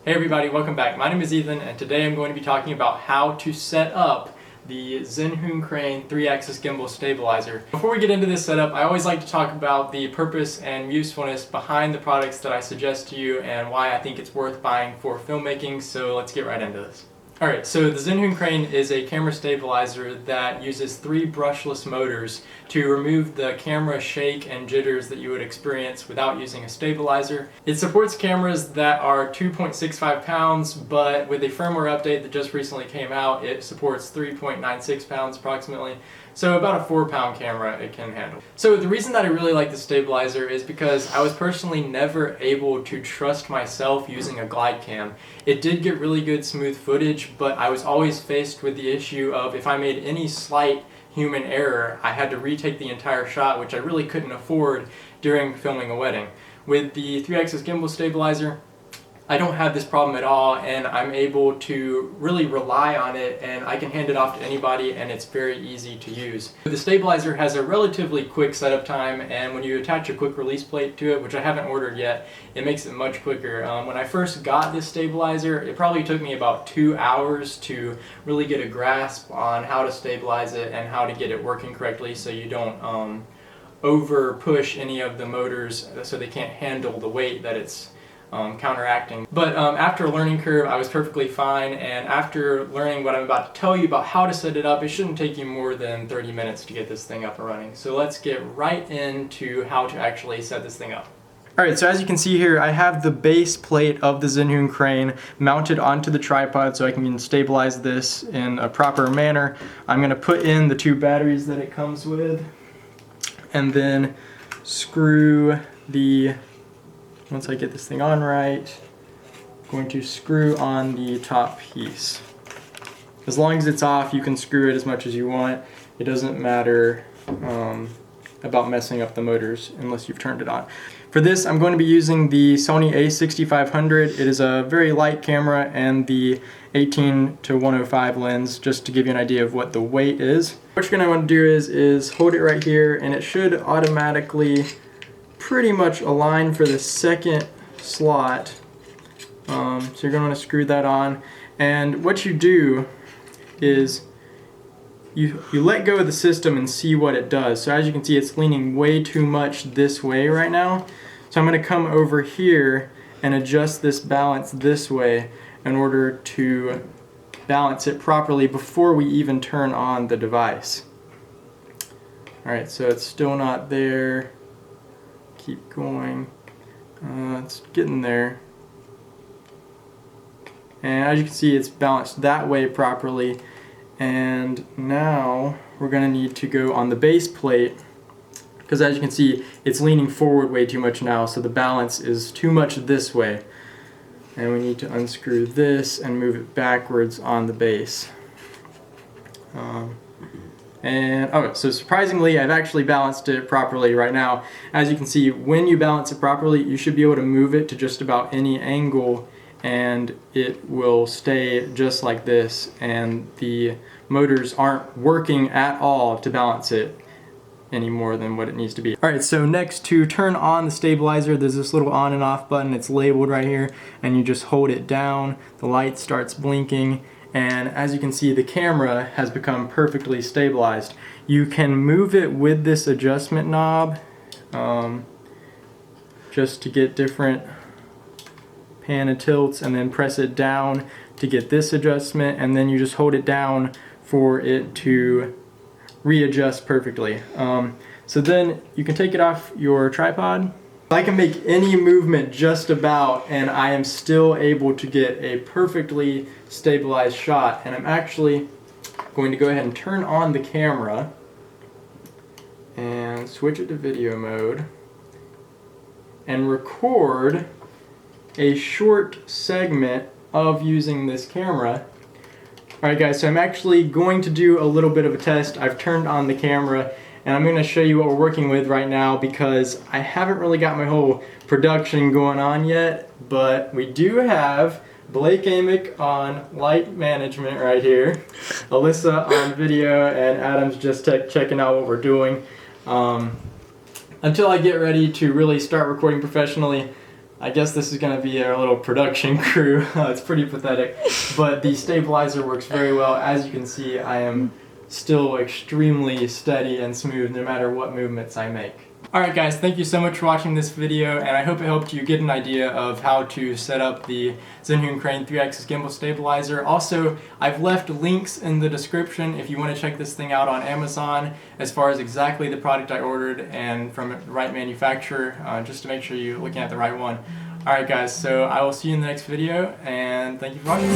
Hey everybody, welcome back. My name is Ethan and today I'm going to be talking about how to set up the Zhiyun Crane 3-axis gimbal stabilizer. Before we get into this setup, I always like to talk about the purpose and usefulness behind the products that I suggest to you and why I think it's worth buying for filmmaking, so let's get right into this. Alright, so the Zhiyun Crane is a camera stabilizer that uses 3 brushless motors to remove the camera shake and jitters that you would experience without using a stabilizer. It supports cameras that are 2.65 pounds, but with a firmware update that just recently came out, it supports 3.96 pounds approximately. So about a 4-pound camera it can handle. So the reason that I really like the stabilizer is because I was personally never able to trust myself using a glide cam. It did get really good smooth footage, but I was always faced with the issue of if I made any slight human error, I had to retake the entire shot, which I really couldn't afford during filming a wedding. With the 3-axis gimbal stabilizer, I don't have this problem at all, and I'm able to really rely on it, and I can hand it off to anybody, and it's very easy to use. The stabilizer has a relatively quick setup time, and when you attach a quick release plate to it, which I haven't ordered yet, it makes it much quicker. When I first got this stabilizer, it probably took me about 2 hours to really get a grasp on how to stabilize it and how to get it working correctly so you don't over push any of the motors so they can't handle the weight that it's counteracting. But after a learning curve, I was perfectly fine, and after learning what I'm about to tell you about how to set it up, it shouldn't take you more than 30 minutes to get this thing up and running. So let's get right into how to actually set this thing up. Alright, so as you can see here, I have the base plate of the Zhiyun Crane mounted onto the tripod so I can stabilize this in a proper manner. I'm going to put in the 2 batteries that it comes with, and then screw once I get this thing on right, I'm going to screw on the top piece. As long as it's off, you can screw it as much as you want. It doesn't matter about messing up the motors unless you've turned it on. For this, I'm going to be using the Sony a6500. It is a very light camera and the 18-105 lens, just to give you an idea of what the weight is. What you're going to want to do is hold it right here, and it should automatically pretty much align for the second slot. So you're going to want to screw that on, and what you do is you let go of the system and see what it does. So as you can see, it's leaning way too much this way right now. So I'm going to come over here and adjust this balance this way in order to balance it properly before we even turn on the device. Alright, so it's still not there. Keep going. It's getting there. And as you can see, it's balanced that way properly. And now we're going to need to go on the base plate, because as you can see, it's leaning forward way too much now, so the balance is too much this way. And we need to unscrew this and move it backwards on the base. So surprisingly, I've actually balanced it properly right now. As you can see, when you balance it properly, you should be able to move it to just about any angle, and it will stay just like this, and the motors aren't working at all to balance it any more than what it needs to be. Alright, so next, to turn on the stabilizer, there's this little on and off button. It's labeled right here, and you just hold it down, the light starts blinking, and as you can see, the camera has become perfectly stabilized. You can move it with this adjustment knob just to get different pan and tilts, and then press it down to get this adjustment, and then you just hold it down for it to readjust perfectly. So then you can take it off your tripod. I can make any movement just about, and I am still able to get a perfectly stabilized shot. And I'm actually going to go ahead and turn on the camera and switch it to video mode and record a short segment of using this camera. Alright guys, so I'm actually going to do a little bit of a test. I've turned on the camera, and I'm going to show you what we're working with right now, because I haven't really got my whole production going on yet, but we do have Blake Amick on light management right here, Alyssa on video, and Adam's just checking out what we're doing. Until I get ready to really start recording professionally, I guess this is going to be our little production crew. It's pretty pathetic, but the stabilizer works very well. As you can see, I am still extremely steady and smooth no matter what movements I make. Alright guys, thank you so much for watching this video, and I hope it helped you get an idea of how to set up the Zhiyun Crane 3-axis gimbal stabilizer. Also, I've left links in the description if you want to check this thing out on Amazon as far as exactly the product I ordered and from the right manufacturer, just to make sure you're looking at the right one. Alright guys, so I will see you in the next video, and thank you for watching.